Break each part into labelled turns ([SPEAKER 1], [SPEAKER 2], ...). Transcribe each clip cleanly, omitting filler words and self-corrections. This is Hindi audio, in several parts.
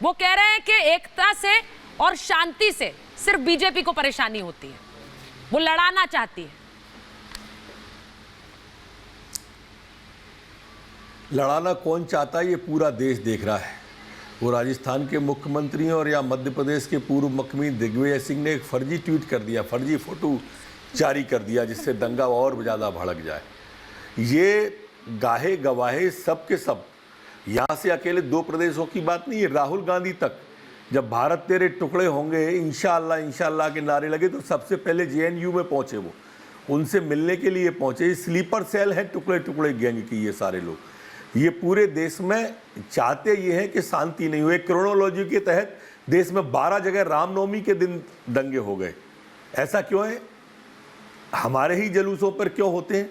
[SPEAKER 1] वो कह रहे हैं कि एकता से और शांति से सिर्फ बीजेपी को परेशानी होती है, वो लड़ाना चाहती है।
[SPEAKER 2] लड़ाना कौन चाहता है ये पूरा देश देख रहा है। वो राजस्थान के मुख्यमंत्री और या मध्य प्रदेश के पूर्व मुख्यमंत्री दिग्विजय सिंह ने एक फर्जी ट्वीट कर दिया, फर्जी फोटो जारी कर दिया, जिससे दंगा और ज़्यादा भड़क जाए। ये गाहे गवाहे सब के सब, यहाँ से अकेले 2 प्रदेशों की बात नहीं है, राहुल गांधी तक जब भारत तेरे टुकड़े होंगे इंशाअल्लाह इंशाअल्लाह के नारे लगे तो सबसे पहले JNU में पहुँचे, वो उनसे मिलने के लिए पहुँचे। स्लीपर सेल है टुकड़े टुकड़े गैंग की ये सारे लोग। ये पूरे देश में चाहते ये हैं कि शांति नहीं हुए। क्रोनोलॉजी के तहत देश में 12 जगह रामनवमी के दिन दंगे हो गए। ऐसा क्यों है? हमारे ही जुलूसों पर क्यों होते हैं,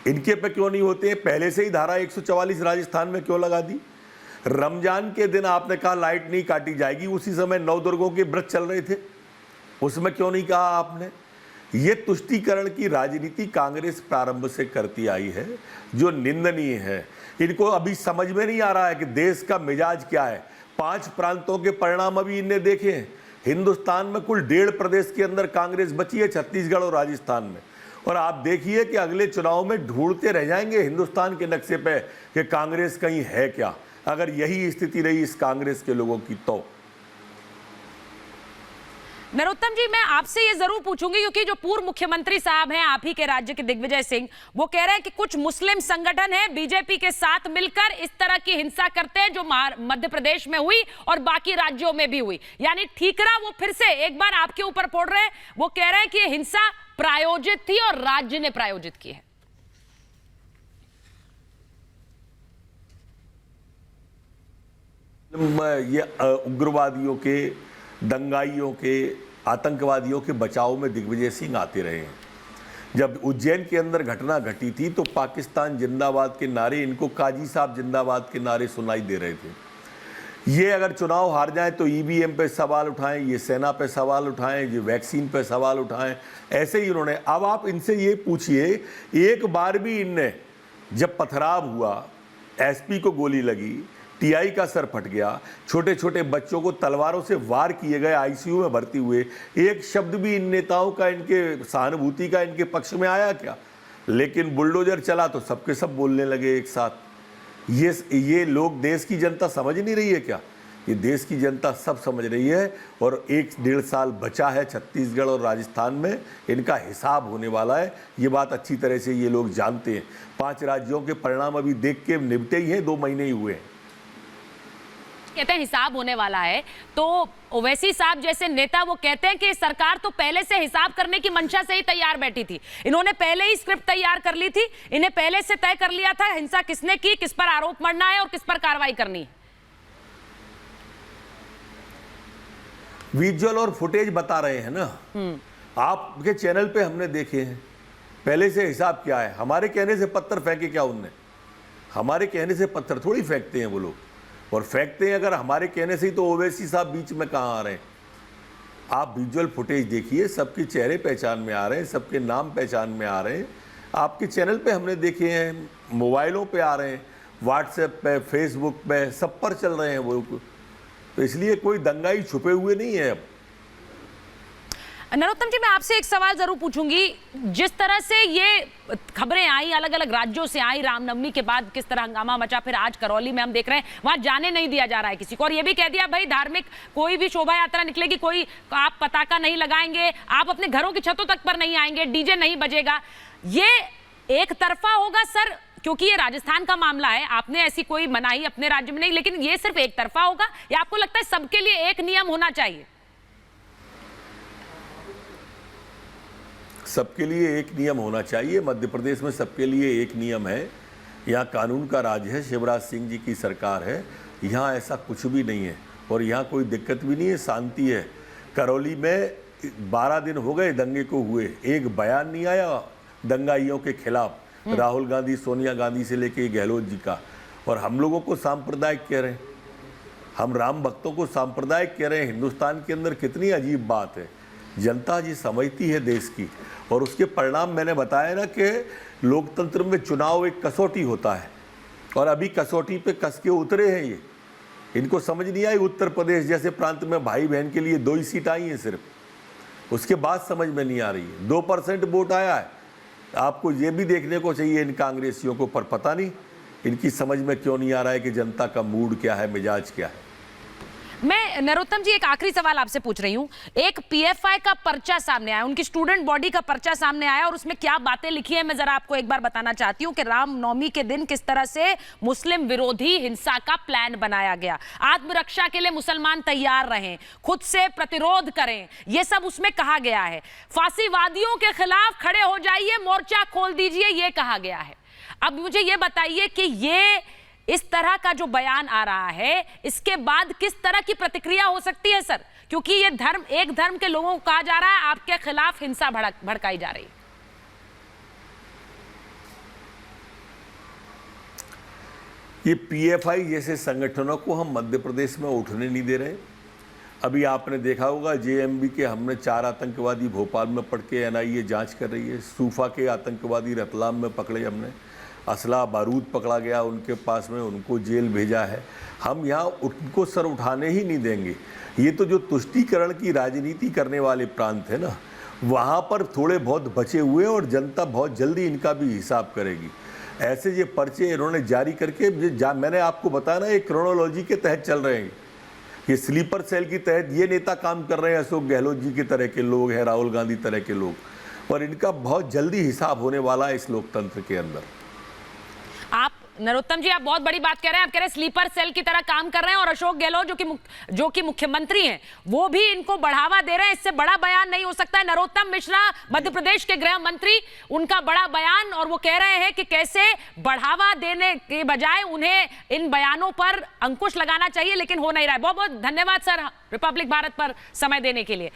[SPEAKER 2] इनके पे क्यों नहीं होते हैं? पहले से ही धारा 144 राजस्थान में क्यों लगा दी? रमजान के दिन आपने कहा लाइट नहीं काटी जाएगी, उसी समय नवदुर्गों के व्रत चल रहे थे, उसमें क्यों नहीं कहा आपने? ये तुष्टीकरण की राजनीति कांग्रेस प्रारंभ से करती आई है, जो निंदनीय है। इनको अभी समझ में नहीं आ रहा है कि देश का मिजाज क्या है। 5 प्रांतों के परिणाम अभी इनने देखे हैं। हिंदुस्तान में कुल 1.5 प्रदेश के अंदर कांग्रेस बची है, छत्तीसगढ़ और राजस्थान में। और आप देखिए कि अगले चुनाव में ढूंढते रह जाएंगे हिंदुस्तान के नक्शे पे कि कांग्रेस कहीं है क्या, अगर यही स्थिति रही इस कांग्रेस के लोगों की तो।
[SPEAKER 1] नरोत्तम जी, मैं आपसे ये जरूर पूछूंगी क्योंकि जो पूर्व मुख्यमंत्री साहब हैं आप ही के राज्य के दिग्विजय सिंह, वो कह रहे हैं कि कुछ मुस्लिम संगठन है बीजेपी के साथ मिलकर इस तरह की हिंसा करते हैं जो मध्य प्रदेश में हुई और बाकी राज्यों में भी हुई। यानी ठीकरा वो फिर से एक बार आपके ऊपर फोड़ रहे हैं। वो कह रहे हैं कि हिंसा प्रायोजित थी और राज्य ने प्रायोजित की है।
[SPEAKER 2] ये उग्रवादियों के, दंगाइयों के, आतंकवादियों के बचाव में दिग्विजय सिंह आते रहे हैं। जब उज्जैन के अंदर घटना घटी थी तो पाकिस्तान जिंदाबाद के नारे, इनको काजी साहब जिंदाबाद के नारे सुनाई दे रहे थे। ये अगर चुनाव हार जाए तो EVM पे सवाल उठाएं, ये सेना पे सवाल उठाएं, ये वैक्सीन पे सवाल उठाएं, ऐसे ही उन्होंने। अब आप इनसे ये पूछिए, एक बार भी इनने जब पथराव हुआ, SP को गोली लगी, TI का सर फट गया, छोटे छोटे बच्चों को तलवारों से वार किए गए, ICU में भर्ती हुए, एक शब्द भी इन नेताओं का, इनके सहानुभूति का इनके पक्ष में आया क्या? लेकिन बुलडोजर चला तो सबके सब बोलने लगे एक साथ। ये लोग, देश की जनता समझ नहीं रही है क्या? ये देश की जनता सब समझ रही है। और 1-1.5 साल बचा है छत्तीसगढ़ और राजस्थान में, इनका हिसाब होने वाला है। ये बात अच्छी तरह से ये लोग जानते हैं। 5 राज्यों के परिणाम अभी देख के निपटे ही हैं, 2 महीने ही हुए हैं।
[SPEAKER 1] कहते हैं हिसाब होने वाला है, तो ओवैसी साहब जैसे नेता वो कहते हैं कि सरकार तो पहले से हिसाब करने की मंशा से ही तैयार बैठी थी, इन्होंने पहले ही स्क्रिप्ट तैयार कर ली थी, इन्हें पहले से तय कर लिया था हिंसा किसने की, किस पर आरोप मढ़ना है और किस पर कार्रवाई करनी है।
[SPEAKER 2] विजुअल और फुटेज बता रहे हैं ना, आपके चैनल पे हमने देखे हैं। पहले से हिसाब क्या है? हमारे कहने से पत्थर फेंके क्या उनने? हमारे कहने से पत्थर थोड़ी फेंकते हैं वो लोग, और फेंकते हैं अगर हमारे कहने से ही, तो ओवैसी साहब बीच में कहाँ आ रहे हैं? आप विजुअल फुटेज देखिए, सबके चेहरे पहचान में आ रहे हैं, सबके नाम पहचान में आ रहे हैं। आपके चैनल पे हमने देखे हैं, मोबाइलों पे आ रहे हैं, व्हाट्सएप पे, फेसबुक पे, सब पर चल रहे हैं वो। तो इसलिए कोई दंगाई छुपे हुए नहीं है। अब
[SPEAKER 1] नरोत्तम जी, मैं आपसे एक सवाल जरूर पूछूंगी। जिस तरह से ये खबरें आई, अलग अलग राज्यों से आई, रामनवमी के बाद किस तरह हंगामा मचा, फिर आज करौली में हम देख रहे हैं वहां जाने नहीं दिया जा रहा है किसी को, और ये भी कह दिया भाई धार्मिक कोई भी शोभा यात्रा निकलेगी, कोई आप पताका नहीं लगाएंगे, आप अपने घरों की छतों तक पर नहीं आएंगे, डीजे नहीं बजेगा। ये एक तरफा होगा सर, क्योंकि ये राजस्थान का मामला है, आपने ऐसी कोई मनाही अपने राज्य में नहीं, लेकिन ये सिर्फ एक तरफा होगा या आपको लगता है सबके लिए एक नियम होना चाहिए?
[SPEAKER 2] सबके लिए एक नियम होना चाहिए। मध्य प्रदेश में सबके लिए एक नियम है। यहाँ कानून का राज है, शिवराज सिंह जी की सरकार है, यहाँ ऐसा कुछ भी नहीं है और यहाँ कोई दिक्कत भी नहीं है, शांति है। करौली में 12 दिन हो गए दंगे को हुए, एक बयान नहीं आया दंगाइयों के खिलाफ, राहुल गांधी, सोनिया गांधी से लेके गहलोत जी का। और हम लोगों को सांप्रदायिक कह रहे हैं, हम राम भक्तों को सांप्रदायिक कह रहे हैं। हिंदुस्तान के अंदर कितनी अजीब बात है। जनता जी समझती है देश की, और उसके परिणाम मैंने बताया ना कि लोकतंत्र में चुनाव एक कसौटी होता है, और अभी कसौटी पे कस के उतरे हैं ये। इनको समझ नहीं आई उत्तर प्रदेश जैसे प्रांत में भाई बहन के लिए 2 ही सीट आई हैं सिर्फ, उसके बाद समझ में नहीं आ रही है। 2% वोट आया है। आपको ये भी देखने को चाहिए इन कांग्रेसियों को, पर पता नहीं इनकी समझ में क्यों नहीं आ रहा है कि जनता का मूड क्या है, मिजाज क्या है।
[SPEAKER 1] मैं नरोत्तम जी एक आखिरी सवाल आपसे पूछ रही हूं। एक पीएफआई का पर्चा सामने आया, उनकी स्टूडेंट बॉडी का पर्चा सामने आया और उसमें क्या बातें लिखी है मैं जरा आपको एक बार बताना चाहती हूं कि रामनवमी के दिन किस तरह से मुस्लिम विरोधी हिंसा का प्लान बनाया गया, आत्मरक्षा के लिए मुसलमान तैयार रहें, खुद से प्रतिरोध करें, यह सब उसमें कहा गया है। फांसीवादियों के खिलाफ खड़े हो जाइए, मोर्चा खोल दीजिए, यह कहा गया है। अब मुझे यह बताइए कि ये इस तरह का जो बयान आ रहा है, इसके बाद किस तरह की प्रतिक्रिया हो सकती है सर? क्योंकि ये एक धर्म के लोगों को कहा जा रहा है आपके खिलाफ हिंसा भड़काई जा रही है।
[SPEAKER 2] ये पीएफआई जैसे संगठनों को हम मध्य प्रदेश में उठने नहीं दे रहे। अभी आपने देखा होगा जेएमबी के हमने 4 आतंकवादी भोपाल में पकड़ के एनआईए जांच कर रही है। सूफा के आतंकवादी रतलाम में पकड़े हमने, असला बारूद पकड़ा गया उनके पास में, उनको जेल भेजा है। हम यहाँ उनको सर उठाने ही नहीं देंगे। ये तो जो तुष्टीकरण की राजनीति करने वाले प्रांत है ना, वहाँ पर थोड़े बहुत बचे हुए और जनता बहुत जल्दी इनका भी हिसाब करेगी। ऐसे ये पर्चे इन्होंने जारी करके मैंने आपको बताया ना, एक क्रोनोलॉजी के तहत चल रहे हैं। ये स्लीपर सेल के तहत ये नेता काम कर रहे हैं, अशोक गहलोत जी की तरह के लोग हैं, राहुल गांधी तरह के लोग, और इनका बहुत जल्दी हिसाब होने वाला है इस लोकतंत्र के अंदर।
[SPEAKER 1] आप नरोत्तम जी आप बहुत बड़ी बात कह रहे हैं। आप कह रहे हैं स्लीपर सेल की तरह काम कर रहे हैं और अशोक गहलोत जो कि मुख्यमंत्री हैं वो भी इनको बढ़ावा दे रहे हैं। इससे बड़ा बयान नहीं हो सकता है। नरोत्तम मिश्रा मध्य प्रदेश के गृह मंत्री, उनका बड़ा बयान, और वो कह रहे हैं कि कैसे बढ़ावा देने के बजाय उन्हें इन बयानों पर अंकुश लगाना चाहिए, लेकिन हो नहीं रहा है। बहुत बहुत धन्यवाद सर रिपब्लिक भारत पर समय देने के लिए।